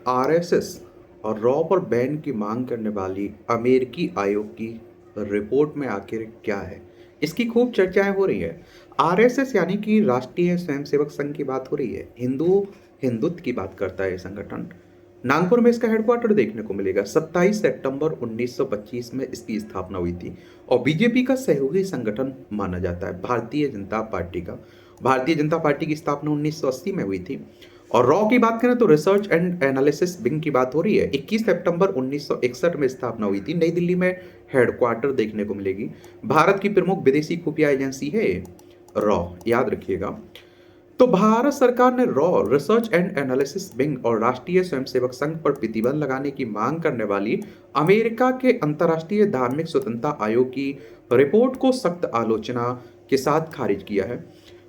RSS और raw पर ban की मांग करने वाली अमेरिकी आयोग की रिपोर्ट में आखिर क्या है, इसकी खूब चर्चाएं हो रही है। आरएसएस यानी कि राष्ट्रीय स्वयंसेवक संघ की बात हो रही है। हिंदुत्व की बात करता है ये संगठन। नागपुर में इसका हेडक्वार्टर देखने को मिलेगा। 27 सितंबर 1925 में इसकी स्थापना हुई थी और बीजेपी का सहयोगी संगठन माना जाता है। भारतीय जनता पार्टी की स्थापना 1980 में हुई थी। और रॉ की बात करें तो रिसर्च एंड एनालिसिस विंग की बात हो रही है। 21 सितंबर 1961 में स्थापना हुई थी। नई दिल्ली में हेडक्वार्टर देखने को मिलेगी। भारत की प्रमुख विदेशी खुफिया एजेंसी है रॉ, याद रखिएगा। तो भारत सरकार ने raw, research and analysis wing और राष्ट्रीय स्वयंसेवक संघ पर प्रतिबंध लगाने की मांग करने वाली अमेरिका के अंतर्राष्ट्रीय धार्मिक स्वतंत्रता आयोग की रिपोर्ट को सख्त आलोचना के साथ खारिज किया है।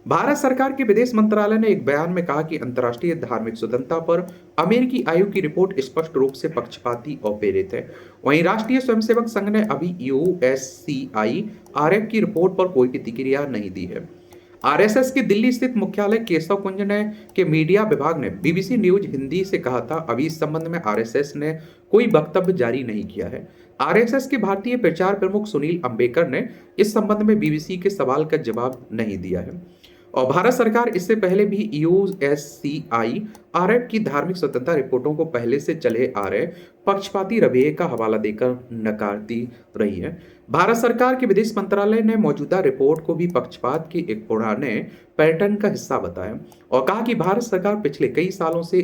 भारत सरकार के विदेश मंत्रालय ने एक बयान में कहा कि अंतर्राष्ट्रीय धार्मिक स्वतंत्रता पर अमेरिकी आयोग की रिपोर्ट स्पष्ट रूप से पक्षपाती और प्रेरित है। वहीं राष्ट्रीय स्वयंसेवक संघ ने अभी यूएससीआई आरएफ की रिपोर्ट पर कोई प्रतिक्रिया नहीं दी है। आरएसएस के दिल्ली स्थित मुख्यालय केशव कुंज ने के मीडिया विभाग ने बीबीसी न्यूज हिंदी से कहा था, अभी इस संबंध में आरएसएस ने कोई वक्तव्य जारी नहीं किया है। आरएसएस के भारतीय प्रचार प्रमुख सुनील अंबेकर ने इस संबंध में बीबीसी के सवाल का जवाब नहीं दिया है। और भारत सरकार इससे पहले भी यूएससीआई आरएफ की धार्मिक स्वतंत्रता रिपोर्टों को पहले से चले आ रहे पक्षपाती रवैये का हवाला देकर नकारती रही है। भारत सरकार के विदेश मंत्रालय ने मौजूदा रिपोर्ट को भी पक्षपात के एक पुराने पैटर्न का हिस्सा बताया और कहा कि भारत सरकार पिछले कई सालों से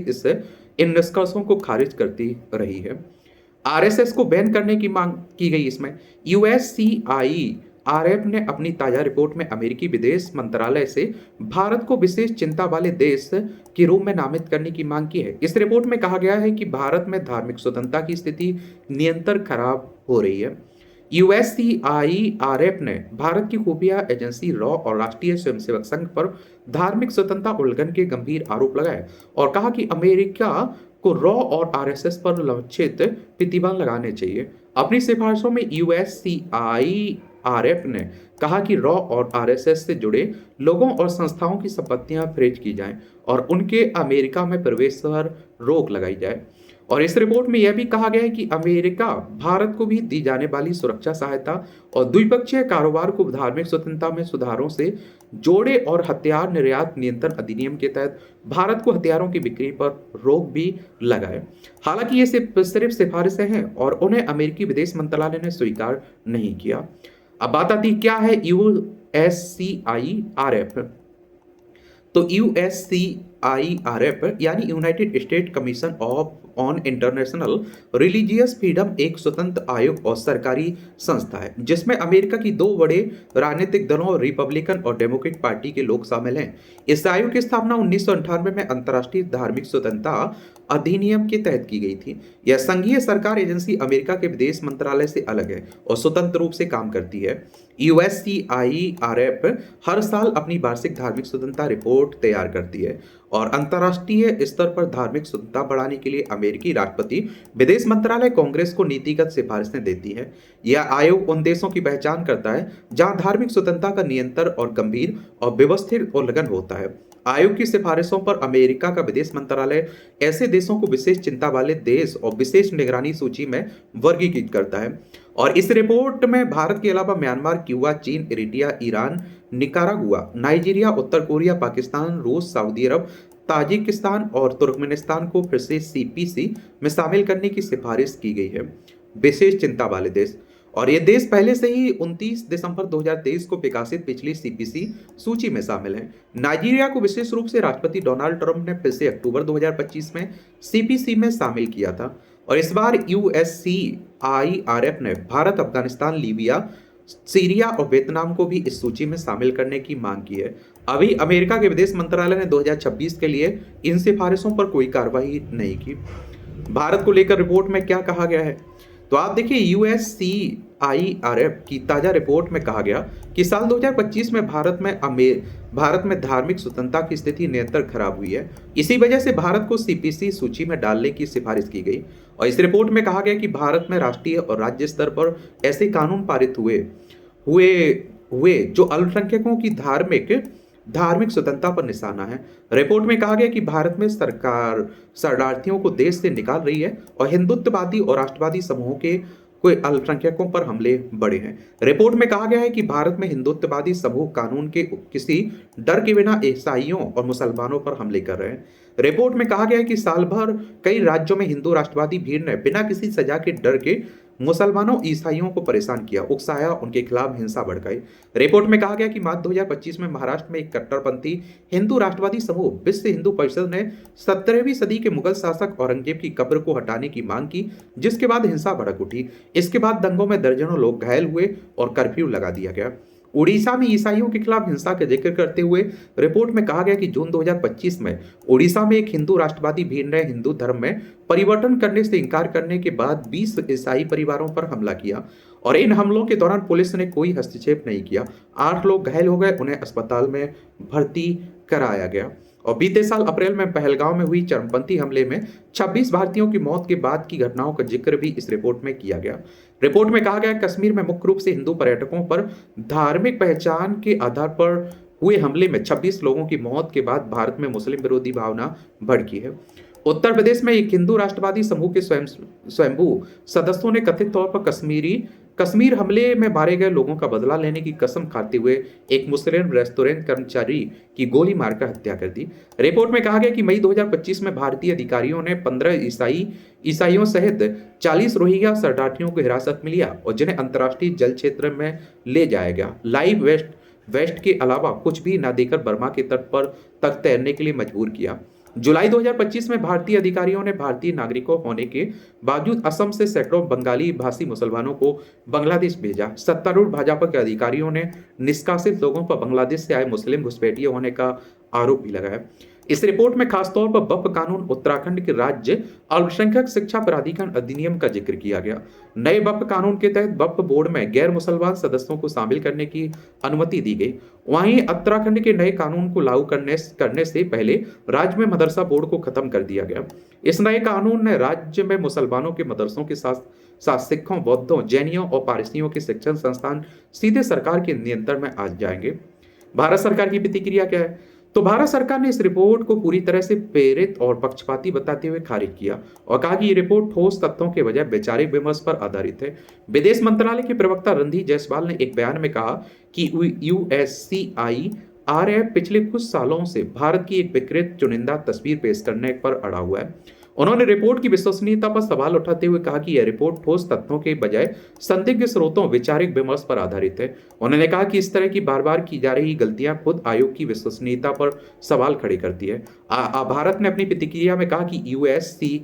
इन निष्कर्षों को खारिज करती रही है। आरएसएस को बैन करने की मांग की गई। इसमें यूएससीआई आरएफ ने अपनी ताजा रिपोर्ट में अमेरिकी विदेश मंत्रालय से भारत को विशेष चिंता वाले देश के रूप में नामित करने की मांग की है। इस रिपोर्ट में कहा गया है कि भारत में धार्मिक स्वतंत्रता की स्थिति निरंतर खराब हो रही है। यूएससीआईआरएफ ने भारत की खुफिया एजेंसी रॉ और राष्ट्रीय स्वयंसेवक संघ पर धार्मिक स्वतंत्रता उल्लंघन के गंभीर आरोप लगाए और कहा कि अमेरिका को रॉ और आरएसएस पर लक्षित प्रतिबंध लगाने चाहिए। अपनी सिफारिशों में यूएससीआईआरएफ ने कहा कि रॉ और आरएसएस से जुड़े लोगों और संस्थाओं की संपत्तियां फ्रीज की जाएं और उनके अमेरिका में प्रवेश पर रोक लगाई जाए। और इस रिपोर्ट में यह भी कहा गया है कि अमेरिका भारत को भी दी जाने वाली सुरक्षा सहायता और द्विपक्षीय कारोबार को धार्मिक स्वतंत्रता में सुधारों से जोड़े और हथियार निर्यात नियंत्रण अधिनियम के तहत भारत को हथियारों की बिक्री पर रोक भी लगाए। हालांकि ये सिर्फ सिफारिशें हैं और उन्हें अमेरिकी विदेश मंत्रालय ने स्वीकार नहीं किया। अब बात आती क्या है यूएससीआईआरएफ। तो यूएससीआईआरएफ यानी United state commission on international religious freedom एक स्वतंत्र आयोग और सरकारी संस्था है जिसमें अमेरिका की दो बड़े राजनीतिक दलों रिपब्लिकन और डेमोक्रेट पार्टी के लोग शामिल हैं। इस आयोग की स्थापना 1998 में अंतर्राष्ट्रीय धार्मिक स्वतंत्रता अधिनियम के तहत की गई थी। यह संघीय सरकार एजेंसी अमेरिका के विदेश मंत्रालय से अलग है और स्वतंत्र रूप से काम करती है। यूएससीआईआरएफ हर साल अपनी वार्षिक धार्मिक स्वतंत्रता रिपोर्ट तैयार करती है और अंतर्राष्ट्रीय स्तर पर धार्मिक स्वतंत्रता बढ़ाने के लिए अमेरिकी राष्ट्रपति विदेश मंत्रालय कांग्रेस को नीतिगत सिफारिशें देती है। यह आयोग उन देशों की पहचान करता है जहां धार्मिक स्वतंत्रता का नियंत्रण और गंभीर और व्यवस्थित उल्लंघन होता है। आयोग की सिफारिशों पर अमेरिका का विदेश मंत्रालय ऐसे देशों को विशेष चिंता वाले देश और विशेष निगरानी सूची में वर्गीकृत करता है। और इस रिपोर्ट में भारत के अलावा म्यांमार, क्यूबा, चीन, इरिट्रिया, ईरान, निकारागुआ, नाइजीरिया, उत्तर कोरिया, पाकिस्तान, रूस, सऊदी अरब, ताजिकिस्तान और तुर्कमेनिस्तान को फिर से सीपीसी में शामिल करने की सिफारिश की गई है, विशेष चिंता वाले देश। और ये देश पहले से ही 29 दिसंबर 2023 को प्रकाशित पिछली सीपीसी सूची में शामिल हैं। नाइजीरिया को विशेष रूप से राष्ट्रपति डोनाल्ड ट्रंप ने फिर से अक्टूबर 2025 में सीपीसी में शामिल किया था। और इस बार यूएससीआईआरएफ ने भारत, अफगानिस्तान, लीबिया, सीरिया और वियतनाम को भी इस सूची में शामिल करने की मांग की है। अभी अमेरिका के विदेश मंत्रालय ने 2026 के लिए इन सिफारिशों पर कोई कार्रवाई नहीं की। भारत को लेकर रिपोर्ट में क्या कहा गया है, तो आप देखिए यूएससीआईआरएफ की ताजा रिपोर्ट में कहा गया कि साल 2025 में भारत में धार्मिक स्वतंत्रता की स्थिति निरंतर खराब हुई है। इसी वजह से भारत को सीपीसी सूची में डालने की सिफारिश की गई। और इस रिपोर्ट में कहा गया कि भारत में राष्ट्रीय और राज्य स्तर पर ऐसे कानून पारित हुए जो अल्पसंख्यकों की धार्मिक धार्मिक स्वतंत्रता पर निशाना है। रिपोर्ट में कहा गया कि भारत में सरकार शरणार्थियों को देश से निकाल रही है और हिंदुत्ववादी और राष्ट्रवादी समूहों के कोई अल्पसंख्यकों पर हमले बढ़े हैं। रिपोर्ट में कहा गया है कि भारत में हिंदुत्ववादी समूह कानून के किसी डर के बिना ईसाइयों और मुसलमानों पर हमले कर रहे हैं। रिपोर्ट में कहा गया है कि साल भर कई राज्यों में हिंदू राष्ट्रवादी भीड़ ने बिना किसी सजा के डर के मुसलमानों ईसाइयों को परेशान किया, उकसाया, उनके खिलाफ हिंसा भड़काई। रिपोर्ट में कहा गया कि मार्च 2025 में महाराष्ट्र में एक कट्टरपंथी हिंदू राष्ट्रवादी समूह विश्व हिंदू परिषद ने 17वीं सदी के मुगल शासक औरंगजेब की कब्र को हटाने की मांग की, जिसके बाद हिंसा भड़क उठी। इसके बाद दंगों में दर्जनों लोग घायल हुए और कर्फ्यू लगा दिया गया। उड़ीसा में ईसाइयों के खिलाफ हिंसा का जिक्र करते हुए रिपोर्ट में कहा गया कि जून 2025 में उड़ीसा में एक हिंदू राष्ट्रवादी भीड़ ने हिंदू धर्म में परिवर्तन करने से इनकार करने के बाद 20 ईसाई परिवारों पर हमला किया और इन हमलों के दौरान पुलिस ने कोई हस्तक्षेप नहीं किया। 8 लोग घायल हो गए, उन्हें अस्पताल में भर्ती कराया गया। और बीते साल अप्रैल में पहलगांव में हुई चरमपंथी हमले में 26 भारतीयों की मौत के बाद की घटनाओं का जिक्र भी इस रिपोर्ट में किया गया। रिपोर्ट में कहा गया कश्मीर में मुख्य रूप से हिंदू पर्यटकों पर धार्मिक पहचान के आधार पर हुए हमले में 26 लोगों की मौत के बाद भारत में मुस्लिम विरोधी भावना भड़की है। उत्तर प्रदेश में एक हिंदू राष्ट्रवादी समूह के स्वयंभू सदस्यों ने कथित तौर पर कश्मीर हमले में मारे गए लोगों का बदला लेने की कसम खाते हुए एक मुस्लिम रेस्टोरेंट कर्मचारी की गोली मारकर हत्या कर दी। रिपोर्ट में कहा गया कि मई 2025 में भारतीय अधिकारियों ने 15 ईसाइयों सहित 40 रोहिंग्या शरणार्थियों को हिरासत में लिया और जिन्हें अंतर्राष्ट्रीय जल क्षेत्र में ले जाया गया। लाइव वेस्ट के अलावा कुछ भी न देकर बर्मा के तट पर तक तैरने के लिए मजबूर किया। जुलाई 2025 में भारतीय अधिकारियों ने भारतीय नागरिकों होने के बावजूद असम से सैकड़ों बंगाली भाषी मुसलमानों को बांग्लादेश भेजा। सत्तारूढ़ भाजपा के अधिकारियों ने निष्कासित लोगों पर बांग्लादेश से आए मुस्लिम घुसपैठिए होने का आरोप भी लगाया। इस रिपोर्ट में खासतौर पर वक्फ कानून, उत्तराखंड के राज्य अल्पसंख्यक शिक्षा प्राधिकरण अधिनियम का जिक्र किया गया। नए वक्फ कानून के तहत वक्फ बोर्ड में गैर मुसलमान सदस्यों को शामिल करने की अनुमति दी गई। वहीं उत्तराखंड के नए कानून को लागू करने से पहले राज्य में मदरसा बोर्ड को खत्म कर दिया गया। इस नए कानून ने राज्य में मुसलमानों के मदरसों के साथ सिखों, बौद्धों, जैनियों और पारसियों के शिक्षण संस्थान सीधे सरकार के नियंत्रण में आ जाएंगे। भारत सरकार की प्रतिक्रिया क्या है? तो भारत सरकार ने इस रिपोर्ट को पूरी तरह से प्रेरित और पक्षपाती बताते हुए खारिज किया और कहा कि ये रिपोर्ट ठोस तथ्यों के बजाय वैचारिक विमर्श पर आधारित है। विदेश मंत्रालय के प्रवक्ता रणधीर जायसवाल ने एक बयान में कहा कि USCIRF पिछले कुछ सालों से भारत की एक विकृत चुनिंदा तस्वीर पेश करने पर अड़ा हुआ है। उन्होंने रिपोर्ट की विश्वसनीयता पर सवाल उठाते हुए कहा कि यह रिपोर्ट ठोस तथ्यों के बजाय संदिग्ध स्रोतों, वैचारिक विमर्श पर आधारित है। उन्होंने कहा कि इस तरह की बार बार की जा रही गलतियां खुद आयोग की विश्वसनीयता पर सवाल खड़े करती है। भारत ने अपनी प्रतिक्रिया में कहा कि USCIRF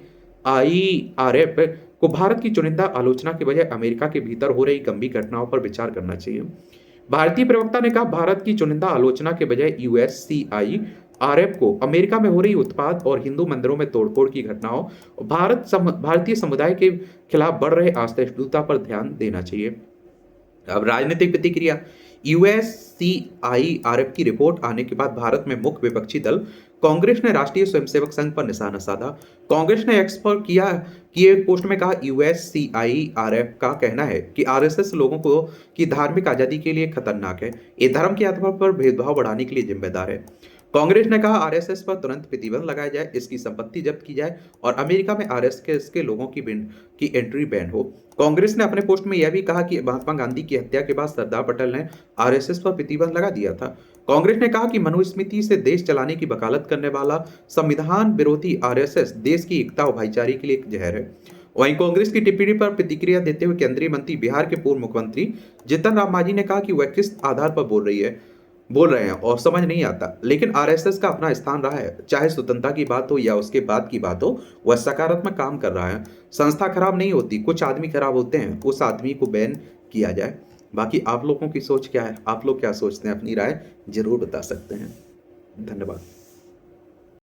को भारत की चुनिंदा आलोचना के बजाय अमेरिका के भीतर हो रही गंभीर घटनाओं पर विचार करना चाहिए। भारतीय प्रवक्ता ने कहा भारत की चुनिंदा आलोचना के बजाय USCIRF को अमेरिका में हो रही उत्पाद और हिंदू मंदिरों में तोड़फोड़ की घटनाओं, भारतीय समुदाय के खिलाफ बढ़ रहे असहिष्णुता पर ध्यान देना चाहिए। अब राजनीतिक प्रतिक्रिया। USCIRF की रिपोर्ट आने के बाद भारत में मुख्य विपक्षी दल कांग्रेस ने राष्ट्रीय स्वयंसेवक संघ पर निशाना साधा। कांग्रेस ने एक्स पर किए पोस्ट में कहा USCIRF का कहना है कि RSS लोगों को की धार्मिक आजादी के लिए खतरनाक है। ये धर्म के आधार पर भेदभाव बढ़ाने के लिए जिम्मेदार है। कांग्रेस ने कहा RSS पर तुरंत प्रतिबंध लगाया जाए, इसकी संपत्ति जब्त की जाए और अमेरिका में RSS के लोगों की एंट्री बैन हो। कांग्रेस ने अपने पोस्ट में यह भी कहा कि महात्मा गांधी की हत्या के बाद सरदार पटेल ने RSS पर प्रतिबंध लगा दिया था। कांग्रेस ने कहा कि मनुस्मृति से देश चलाने की वकालत करने वाला संविधान विरोधी RSS देश की एकता और भाईचारे के लिए एक जहर है। वहीं कांग्रेस की टिप्पणी पर प्रतिक्रिया देते हुए केंद्रीय मंत्री, बिहार के पूर्व मुख्यमंत्री जीतन राम मांझी ने कहा कि वह किस आधार पर बोल रहे हैं और समझ नहीं आता, लेकिन RSS का अपना स्थान रहा है। चाहे स्वतंत्रता की बात हो या उसके बाद की बात हो, वह सकारात्मक काम कर रहा है। संस्था खराब नहीं होती, कुछ आदमी खराब होते हैं, उस आदमी को बैन किया जाए। बाकी आप लोगों की सोच क्या है? आप लोग क्या सोचते हैं? अपनी राय जरूर बता सकते हैं। धन्यवाद।